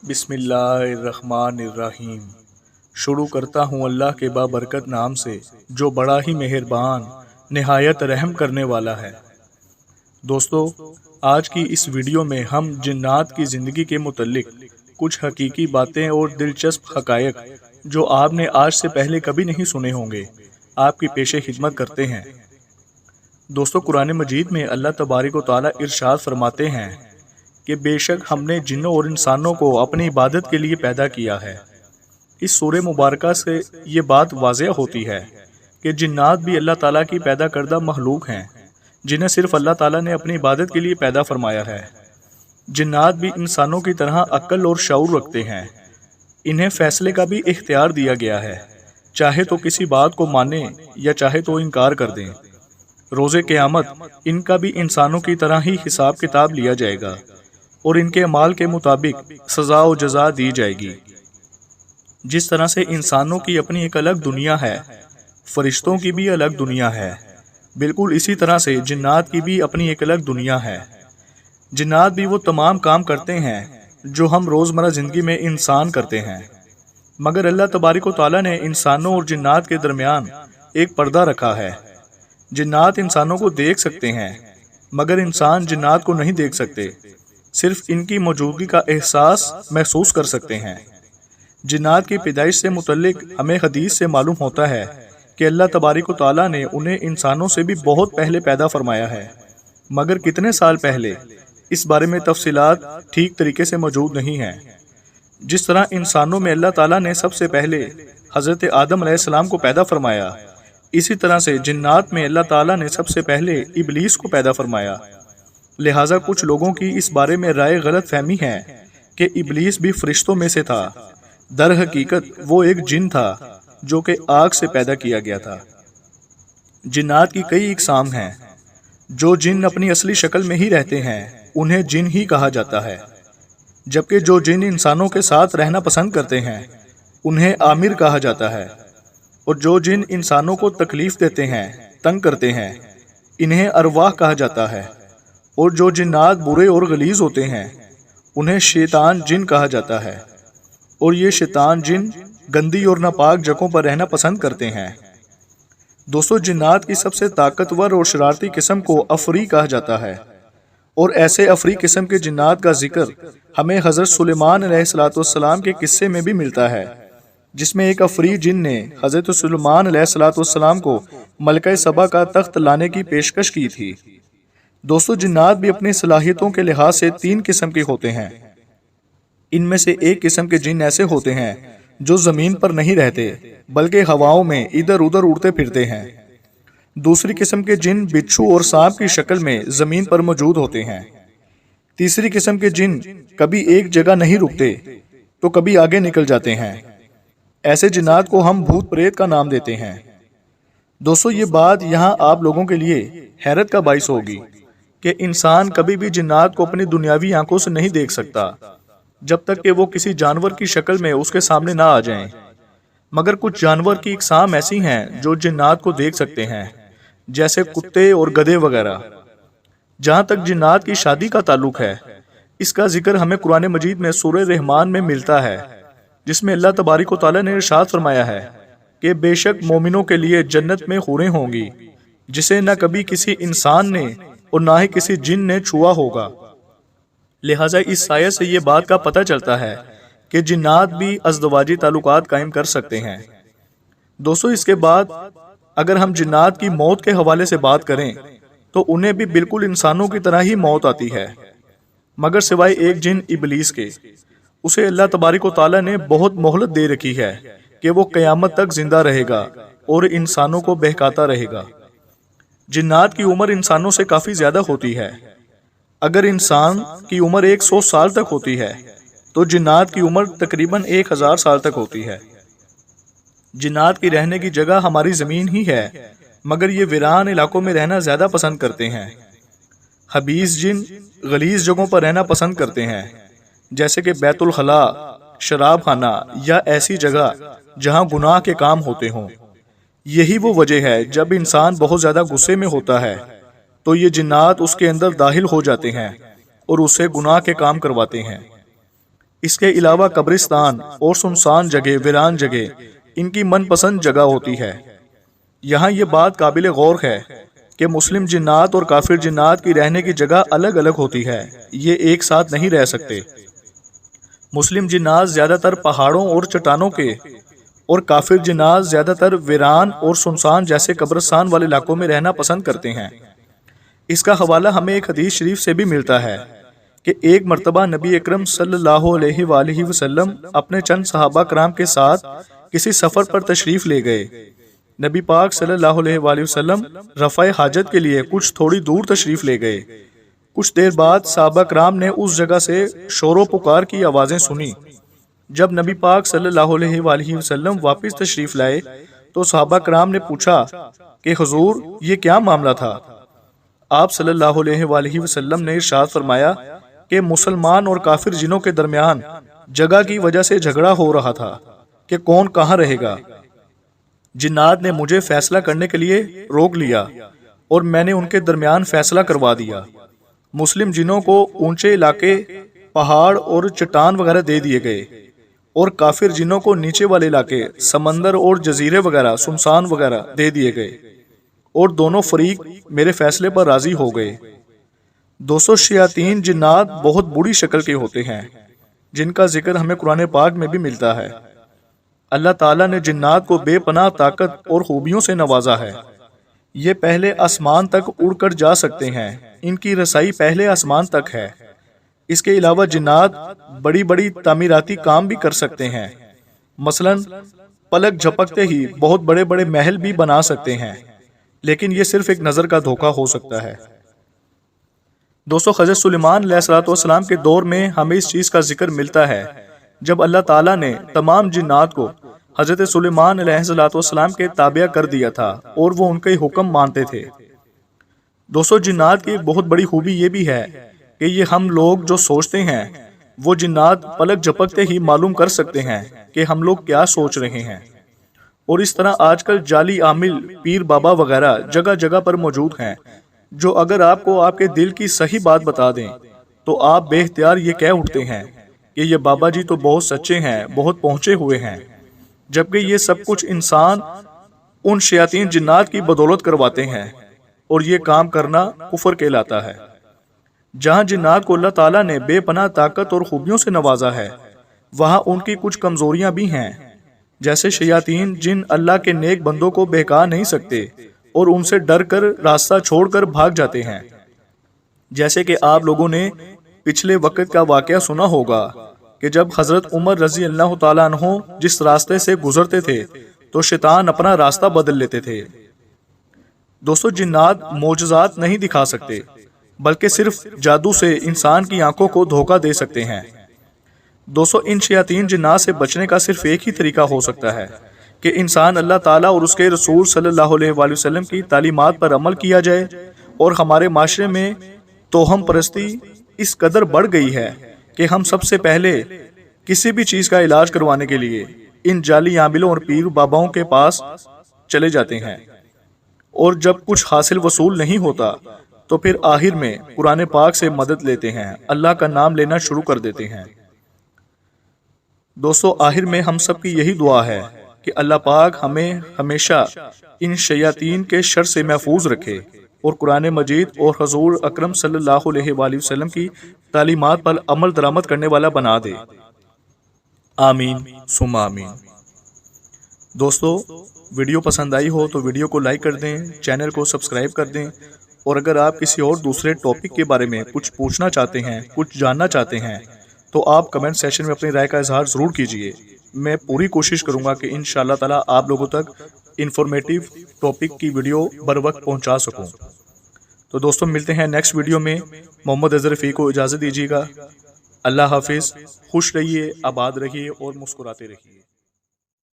بسم اللہ الرحمن الرحیم۔ شروع کرتا ہوں اللہ کے بابرکت نام سے جو بڑا ہی مہربان نہایت رحم کرنے والا ہے۔ دوستو، آج کی اس ویڈیو میں ہم جنات کی زندگی کے متعلق کچھ حقیقی باتیں اور دلچسپ حقائق جو آپ نے آج سے پہلے کبھی نہیں سنے ہوں گے آپ کی پیش خدمت کرتے ہیں۔ دوستو، قرآن مجید میں اللہ تبارک و تعالیٰ ارشاد فرماتے ہیں کہ بے شک ہم نے جنوں اور انسانوں کو اپنی عبادت کے لیے پیدا کیا ہے۔ اس سورہ مبارکہ سے یہ بات واضح ہوتی ہے کہ جنات بھی اللہ تعالیٰ کی پیدا کردہ مخلوق ہیں جنہیں صرف اللہ تعالیٰ نے اپنی عبادت کے لیے پیدا فرمایا ہے۔ جنات بھی انسانوں کی طرح عقل اور شعور رکھتے ہیں۔ انہیں فیصلے کا بھی اختیار دیا گیا ہے، چاہے تو کسی بات کو مانیں یا چاہے تو انکار کر دیں۔ روز قیامت ان کا بھی انسانوں کی طرح ہی حساب کتاب لیا جائے گا اور ان کے اعمال کے مطابق سزا و جزا دی جائے گی۔ جس طرح سے انسانوں کی اپنی ایک الگ دنیا ہے، فرشتوں کی بھی الگ دنیا ہے، بالکل اسی طرح سے جنات کی بھی اپنی ایک الگ دنیا ہے۔ جنات بھی وہ تمام کام کرتے ہیں جو ہم روزمرہ زندگی میں انسان کرتے ہیں، مگر اللہ تبارک و تعالیٰ نے انسانوں اور جنات کے درمیان ایک پردہ رکھا ہے۔ جنات انسانوں کو دیکھ سکتے ہیں مگر انسان جنات کو نہیں دیکھ سکتے، صرف ان کی موجودگی کا احساس محسوس کر سکتے ہیں۔ جنات کی پیدائش سے متعلق ہمیں حدیث سے معلوم ہوتا ہے کہ اللہ تبارک و تعالیٰ نے انہیں انسانوں سے بھی بہت پہلے پیدا فرمایا ہے، مگر کتنے سال پہلے اس بارے میں تفصیلات ٹھیک طریقے سے موجود نہیں ہیں۔ جس طرح انسانوں میں اللہ تعالیٰ نے سب سے پہلے حضرت آدم علیہ السلام کو پیدا فرمایا، اسی طرح سے جنات میں اللہ تعالیٰ نے سب سے پہلے ابلیس کو پیدا فرمایا۔ لہٰذا کچھ لوگوں کی اس بارے میں رائے غلط فہمی ہے کہ ابلیس بھی فرشتوں میں سے تھا۔ در حقیقت وہ ایک جن تھا جو کہ آگ سے پیدا کیا گیا تھا۔ جنات کی کئی اقسام ہیں۔ جو جن اپنی اصلی شکل میں ہی رہتے ہیں انہیں جن ہی کہا جاتا ہے، جبکہ جو جن انسانوں کے ساتھ رہنا پسند کرتے ہیں انہیں عامر کہا جاتا ہے، اور جو جن انسانوں کو تکلیف دیتے ہیں، تنگ کرتے ہیں، انہیں ارواح کہا جاتا ہے، اور جو جنات برے اور غلیظ ہوتے ہیں انہیں شیطان جن کہا جاتا ہے، اور یہ شیطان جن گندی اور ناپاک جگہوں پر رہنا پسند کرتے ہیں۔ دوستو، جنات کی سب سے طاقتور اور شرارتی قسم کو افری کہا جاتا ہے، اور ایسے افری قسم کے جنات کا ذکر ہمیں حضرت سلیمان علیہ السلام کے قصے میں بھی ملتا ہے، جس میں ایک افری جن نے حضرت سلیمان علیہ السلام کو ملکہ سبا کا تخت لانے کی پیشکش کی تھی۔ دوستو، جنات بھی اپنی صلاحیتوں کے لحاظ سے تین قسم کے ہوتے ہیں۔ ان میں سے ایک قسم کے جن ایسے ہوتے ہیں جو زمین پر نہیں رہتے بلکہ ہواؤں میں ادھر ادھر اڑتے پھرتے ہیں۔ دوسری قسم کے جن بچھو اور سانپ کی شکل میں زمین پر موجود ہوتے ہیں۔ تیسری قسم کے جن کبھی ایک جگہ نہیں رکتے تو کبھی آگے نکل جاتے ہیں۔ ایسے جنات کو ہم بھوت پریت کا نام دیتے ہیں۔ دوستو، یہ بات یہاں آپ لوگوں کے لیے حیرت کا باعث ہوگی کہ انسان کبھی بھی جنات کو اپنی دنیاوی آنکھوں سے نہیں دیکھ سکتا جب تک کہ وہ کسی جانور کی شکل میں اس کے سامنے نہ آ جائیں، مگر کچھ جانور کی اقسام ایسی ہیں جو جنات کو دیکھ سکتے ہیں، جیسے کتے اور گدھے وغیرہ۔ جہاں تک جنات کی شادی کا تعلق ہے، اس کا ذکر ہمیں قرآن مجید میں سورہ رحمان میں ملتا ہے، جس میں اللہ تبارک و تعالیٰ نے ارشاد فرمایا ہے کہ بے شک مومنوں کے لیے جنت میں حوریں ہوں گی جسے نہ کبھی کسی انسان نے اور نہ ہی کسی جن نے چھوا ہوگا۔ لہٰذا اس آیت سے یہ بات کا پتہ چلتا ہے کہ جنات بھی ازدواجی تعلقات قائم کر سکتے ہیں۔ دوستو، اس کے بعد اگر ہم جنات کی موت کے حوالے سے بات کریں تو انہیں بھی بالکل انسانوں کی طرح ہی موت آتی ہے، مگر سوائے ایک جن ابلیس کے، اسے اللہ تبارک و تعالیٰ نے بہت مہلت دے رکھی ہے کہ وہ قیامت تک زندہ رہے گا اور انسانوں کو بہکاتا رہے گا۔ جنات کی عمر انسانوں سے کافی زیادہ ہوتی ہے۔ اگر انسان کی عمر 100 سال تک ہوتی ہے تو جنات کی عمر تقریباً 1000 سال تک ہوتی ہے۔ جنات کی رہنے کی جگہ ہماری زمین ہی ہے، مگر یہ ویران علاقوں میں رہنا زیادہ پسند کرتے ہیں۔ خبیث جن غلیظ جگہوں پر رہنا پسند کرتے ہیں، جیسے کہ بیت الخلا، شراب خانہ یا ایسی جگہ جہاں گناہ کے کام ہوتے ہوں۔ یہی وہ وجہ ہے جب انسان بہت زیادہ غصے میں ہوتا ہے تو یہ جنات اس کے اندر داخل ہو جاتے ہیں اور اسے گناہ کے کام کرواتے ہیں۔ اس کے علاوہ قبرستان اور سنسان جگہ، ویران جگہ ان کی من پسند جگہ ہوتی ہے۔ یہاں یہ بات قابل غور ہے کہ مسلم جنات اور کافر جنات کی رہنے کی جگہ الگ الگ ہوتی ہے، یہ ایک ساتھ نہیں رہ سکتے۔ مسلم جنات زیادہ تر پہاڑوں اور چٹانوں کے اور کافر جنات زیادہ تر ویران اور سنسان جیسے قبرستان والے علاقوں میں رہنا پسند کرتے ہیں۔ اس کا حوالہ ہمیں ایک حدیث شریف سے بھی ملتا ہے کہ ایک مرتبہ نبی اکرم صلی اللہ علیہ وآلہ وسلم اپنے چند صحابہ کرام کے ساتھ کسی سفر پر تشریف لے گئے۔ نبی پاک صلی اللہ علیہ وآلہ وسلم رفع حاجت کے لیے کچھ تھوڑی دور تشریف لے گئے۔ کچھ دیر بعد صحابہ کرام نے اس جگہ سے شور و پکار کی آوازیں سنی۔ جب نبی پاک صلی اللہ علیہ وآلہ وسلم واپس تشریف لائے تو صحابہ کرام نے پوچھا کہ حضور یہ کیا معاملہ تھا؟ آپ صلی اللہ علیہ وآلہ وسلم نے ارشاد فرمایا کہ مسلمان اور کافر جنوں کے درمیان جگہ کی وجہ سے جھگڑا ہو رہا تھا کہ کون کہاں رہے گا۔ جنات نے مجھے فیصلہ کرنے کے لیے روک لیا اور میں نے ان کے درمیان فیصلہ کروا دیا۔ مسلم جنوں کو اونچے علاقے، پہاڑ اور چٹان وغیرہ دے دیے گئے اور کافر جنوں کو نیچے والے علاقے، سمندر اور جزیرے وغیرہ، سنسان وغیرہ دے دیے گئے، اور دونوں فریق میرے فیصلے پر راضی ہو گئے۔ دوستو، شیاطین جنات بہت بری شکل کے ہوتے ہیں جن کا ذکر ہمیں قرآن پاک میں بھی ملتا ہے۔ اللہ تعالیٰ نے جنات کو بے پناہ طاقت اور خوبیوں سے نوازا ہے۔ یہ پہلے آسمان تک اڑ کر جا سکتے ہیں، ان کی رسائی پہلے آسمان تک ہے۔ اس کے علاوہ جنات بڑی بڑی تعمیراتی کام بھی کر سکتے ہیں، مثلا پلک جھپکتے ہی بہت بڑے بڑے محل بھی بنا سکتے ہیں، لیکن یہ صرف ایک نظر کا دھوکہ ہو سکتا ہے۔ دوستو، حضرت سلیمان علیہ السلام کے دور میں ہمیں اس چیز کا ذکر ملتا ہے جب اللہ تعالیٰ نے تمام جنات کو حضرت سلیمان علیہ السلام کے تابع کر دیا تھا اور وہ ان کے حکم مانتے تھے۔ دوستو، جنات کی ایک بہت بڑی خوبی یہ بھی ہے کہ یہ ہم لوگ جو سوچتے ہیں وہ جنات پلک جھپکتے ہی معلوم کر سکتے ہیں کہ ہم لوگ کیا سوچ رہے ہیں، اور اس طرح آج کل جعلی عامل، پیر بابا وغیرہ جگہ جگہ پر موجود ہیں جو اگر آپ کو آپ کے دل کی صحیح بات بتا دیں تو آپ بے اختیار یہ کہہ اٹھتے ہیں کہ یہ بابا جی تو بہت سچے ہیں، بہت پہنچے ہوئے ہیں، جبکہ یہ سب کچھ انسان ان شیاطین جنات کی بدولت کرواتے ہیں، اور یہ کام کرنا کفر کہلاتا ہے۔ جہاں جنات کو اللہ تعالیٰ نے بے پناہ طاقت اور خوبیوں سے نوازا ہے، وہاں ان کی کچھ کمزوریاں بھی ہیں، جیسے شیاطین جن اللہ کے نیک بندوں کو بہکا نہیں سکتے اور ان سے ڈر کر راستہ چھوڑ کر بھاگ جاتے ہیں۔ جیسے کہ آپ لوگوں نے پچھلے وقت کا واقعہ سنا ہوگا کہ جب حضرت عمر رضی اللہ تعالیٰ عنہ جس راستے سے گزرتے تھے تو شیطان اپنا راستہ بدل لیتے تھے۔ دوستو، جنات معجزات نہیں دکھا سکتے بلکہ صرف جادو سے انسان کی آنکھوں کو دھوکہ دے سکتے ہیں۔ دوستو، ان شیاطین جنات سے بچنے کا صرف ایک ہی طریقہ ہو سکتا ہے کہ انسان اللہ تعالیٰ اور اس کے رسول صلی اللہ علیہ وآلہ وسلم کی تعلیمات پر عمل کیا جائے، اور ہمارے معاشرے میں توہم پرستی اس قدر بڑھ گئی ہے کہ ہم سب سے پہلے کسی بھی چیز کا علاج کروانے کے لیے ان جعلی عاملوں اور پیر باباؤں کے پاس چلے جاتے ہیں، اور جب کچھ حاصل وصول نہیں ہوتا تو پھر آخر میں قرآن پاک سے مدد لیتے ہیں، اللہ کا نام لینا شروع کر دیتے ہیں۔ دوستو، آخر میں ہم سب کی یہی دعا ہے کہ اللہ پاک ہمیں ہمیشہ ان شیاطین کے شر سے محفوظ رکھے اور قرآن مجید اور حضور اکرم صلی اللہ علیہ وآلہ وسلم کی تعلیمات پر عمل درآمد کرنے والا بنا دے۔ آمین ثم آمین۔ دوستو، ویڈیو پسند آئی ہو تو ویڈیو کو لائک کر دیں، چینل کو سبسکرائب کر دیں، اور اگر آپ کسی اور دوسرے ٹاپک کے بارے میں کچھ پوچھنا چاہتے ہیں، کچھ جاننا چاہتے ہیں تو آپ کمنٹ سیکشن میں اپنی رائے کا اظہار ضرور کیجیے۔ میں پوری کوشش کروں گا کہ انشاءاللہ تعالی آپ لوگوں تک انفارمیٹیو ٹاپک کی ویڈیو بر وقت پہنچا سکوں۔ تو دوستوں، ملتے ہیں نیکسٹ ویڈیو میں۔ محمد اظہر رفیع کو اجازت دیجیے گا۔ اللہ حافظ، خوش رہیے، آباد رہیے اور مسکراتے رہیے۔